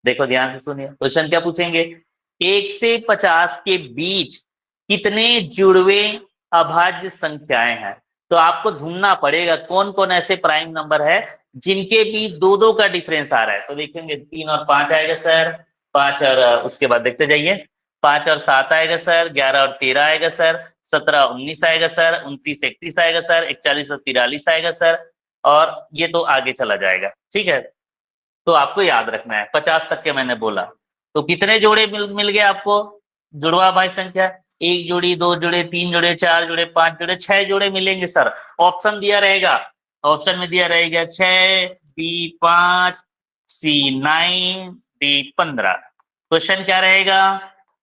देखो ध्यान से सुनिए, क्वेश्चन क्या पूछेंगे, 1 से 50 के बीच कितने जुड़वे अभाज्य संख्याएं हैं। तो आपको ढूंढना पड़ेगा कौन कौन ऐसे प्राइम नंबर है जिनके बीच दो दो का डिफरेंस आ रहा है। तो देखेंगे 3 और 5 आएगा सर, 5 और उसके बाद देखते जाइए, 5 और 7 आएगा सर, 11 और 13 आएगा सर, 17 19 आएगा सर, 29 31 आएगा सर, 41 और 43 आएगा सर, और ये तो आगे चला जाएगा। ठीक है, तो आपको याद रखना है 50 तक के मैंने बोला। तो कितने जोड़े मिल गए आपको, जुड़वा भाज्य संख्या, 1 जोड़ी, 2 जोड़े, 3 जोड़े, 4 जोड़े, 5 जोड़े, 6 जोड़े मिलेंगे सर। ऑप्शन दिया रहेगा, ऑप्शन में दिया रहेगा 6, B5, C9, D15। क्वेश्चन क्या रहेगा,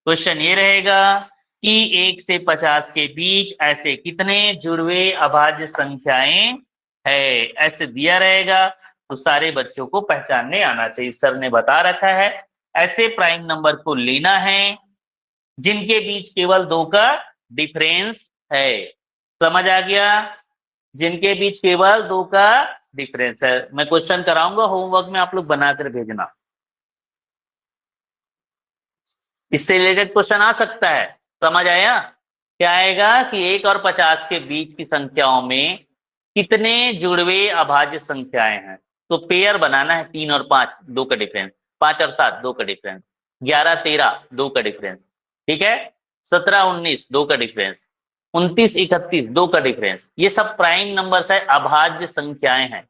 क्वेश्चन ये रहेगा कि 1 से 50 के बीच ऐसे कितने जुड़वे अभाज्य संख्याएं है, ऐसे दिया रहेगा। तो सारे बच्चों को पहचानने आना चाहिए। सर ने बता रखा है ऐसे प्राइम नंबर को लेना है जिनके बीच केवल 2 का डिफरेंस है। समझ आ गया, जिनके बीच केवल 2 का डिफरेंस है। मैं क्वेश्चन कराऊंगा, होमवर्क में आप लोग बनाकर भेजना, इससे रिलेटेड क्वेश्चन आ सकता है। समझ आया, क्या आएगा कि 1 और 50 के बीच की संख्याओं में कितने जुड़वे अभाज्य संख्याएं हैं। तो पेयर बनाना है, 3 और 5 2 का डिफरेंस, 5 और 7 2 का डिफरेंस, 11 13 2 का डिफरेंस, ठीक है, 17 19 2 का डिफरेंस, 29 31 2 का डिफरेंस। ये सब प्राइम नंबर्स है, अभाज्य संख्याएं हैं।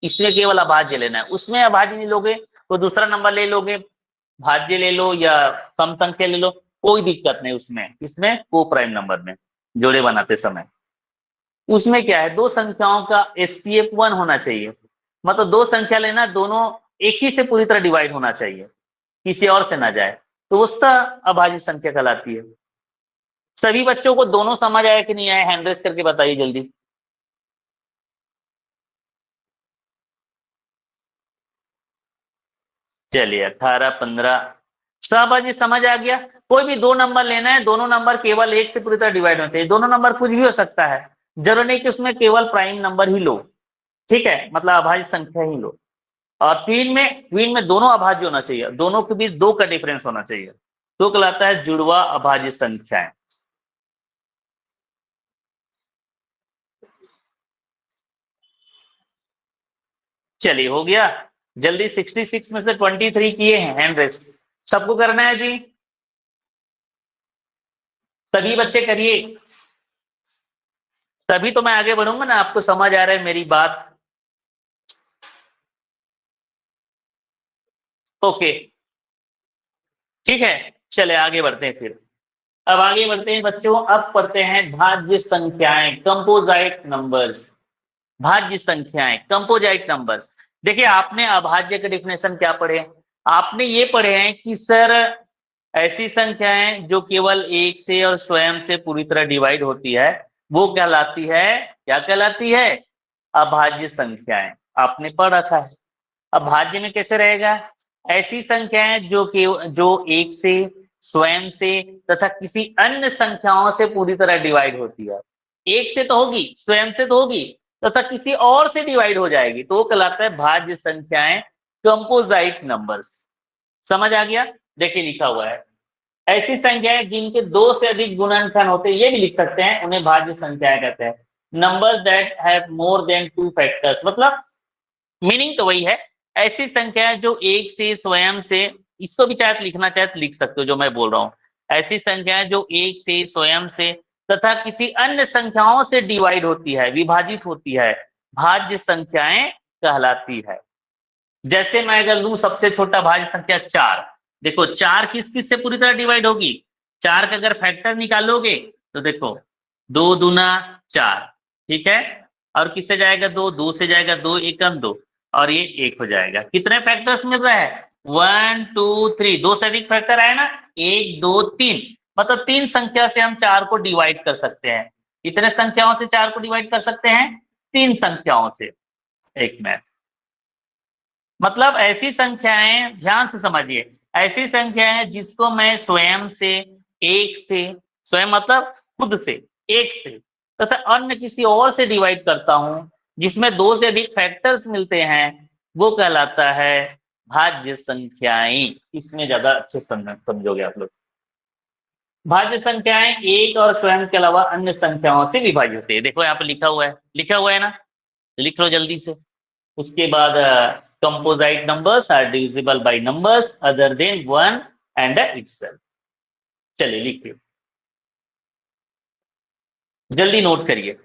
इसमें केवल अभाज्य लेना है, उसमें अभाज्य नहीं लोगे तो दूसरा नंबर ले लोगे, भाज्य ले लो या सम संख्या ले लो, कोई दिक्कत नहीं उसमें। इसमें को प्राइम नंबर में जोड़े बनाते समय उसमें क्या है, दो संख्याओं का एचसीएफ 1 होना चाहिए। मतलब दो संख्या लेना, दोनों एक ही से पूरी तरह डिवाइड होना चाहिए, किसी और से ना जाए, तो उसका अभाज्य संख्या कहलाती है। सभी बच्चों को दोनों समझ आया कि नहीं आया, हैंड रेस करके बताइए जल्दी। चलिए 18 15 सब आज समझ आ गया। कोई भी दो नंबर लेना है, दोनों नंबर केवल एक से पूरी तरह डिवाइड होना चाहिए। दोनों नंबर कुछ भी हो सकता है, जरूरी नहीं कि उसमें केवल प्राइम नंबर ही लो, ठीक है, मतलब अभाज्य संख्या ही लो। और ट्वीन में दोनों अभाज्य होना चाहिए, दोनों के बीच 2 का डिफरेंस होना चाहिए, तो कहलाता है जुड़वा अभाज्य संख्याएं। चलिए हो गया, जल्दी 66 में से 23 किए हैं हैंड रेस्ट, सबको करना है जी, सभी बच्चे करिए, तभी तो मैं आगे बढ़ूंगा ना, आपको समझ आ रहा है मेरी बात। ओके ठीक है, चले आगे बढ़ते हैं फिर। अब आगे बढ़ते हैं बच्चों, अब पढ़ते हैं भाज्य संख्याएं, कंपोजाइट नंबर्स। भाज्य संख्याएं, कंपोजाइट नंबर्स। देखिए आपने अभाज्य के डिफिनेशन क्या पढ़े, आपने ये पढ़े हैं कि सर ऐसी संख्याएं जो केवल एक से और स्वयं से पूरी तरह डिवाइड होती है वो कहलाती है, क्या कहलाती है, अभाज्य संख्याएं। आपने पढ़ रखा है। अभाज्य में कैसे रहेगा, ऐसी संख्याएं जो एक से, स्वयं से तथा किसी अन्य संख्याओं से पूरी तरह डिवाइड होती है। एक से तो होगी, स्वयं से तो होगी, तथा किसी और से डिवाइड हो जाएगी, तो वो कहलाता है भाज्य संख्याएं, कंपोजाइट नंबर्स। समझ आ गया, देखिए लिखा हुआ है, ऐसी संख्याएं जिनके दो से अधिक गुणनखंड होते हैं, ये भी लिख सकते हैं, उन्हें भाज्य संख्याएं कहते हैं। Number that have more than 2 factors, मतलब मीनिंग तो वही है, ऐसी संख्याएं जो एक से, स्वयं से, इसको भी चाहे लिखना चाहे तो लिख सकते हो जो मैं बोल रहा हूं, ऐसी संख्याएं जो एक से, स्वयं से तथा किसी अन्य संख्याओं से डिवाइड होती है, विभाजित होती है, भाज्य संख्याएं कहलाती है। जैसे मैं अगर लूं सबसे छोटा भाज्य संख्या 4, देखो 4 किस किस से पूरी तरह डिवाइड होगी, 4 का अगर फैक्टर निकालोगे तो देखो 2 दूना 4, ठीक है, और किससे जाएगा, 2 2 से जाएगा, 2 एकम 2, और ये 1 हो जाएगा। कितने फैक्टर्स मिल रहा है, 1 2 3, 2 से अधिक फैक्टर आए ना, 1 2 3, मतलब 3 संख्या से हम 4 को डिवाइड कर सकते हैं। कितने संख्याओं से 4 को डिवाइड कर सकते हैं, 3 संख्याओं से। एक मिनट, मतलब ऐसी संख्याएं, ध्यान से समझिए, ऐसी संख्याएं जिसको मैं स्वयं से, एक से, स्वयं मतलब खुद से, एक से तथा अन्य किसी और से डिवाइड करता हूं, जिसमें 2 से अधिक फैक्टर्स मिलते हैं, वो कहलाता है भाज्य संख्याएं, इसमें ज्यादा अच्छे समझोगे आप लोग। भाज्य संख्याएं एक और स्वयं के अलावा अन्य संख्याओं से विभाज्य होती है। देखो यहाँ पे लिखा हुआ है ना, लिख लो जल्दी से। उसके बाद composite numbers are divisible by numbers other than 1 and itself. चलिए लिखिए, जल्दी नोट करिए।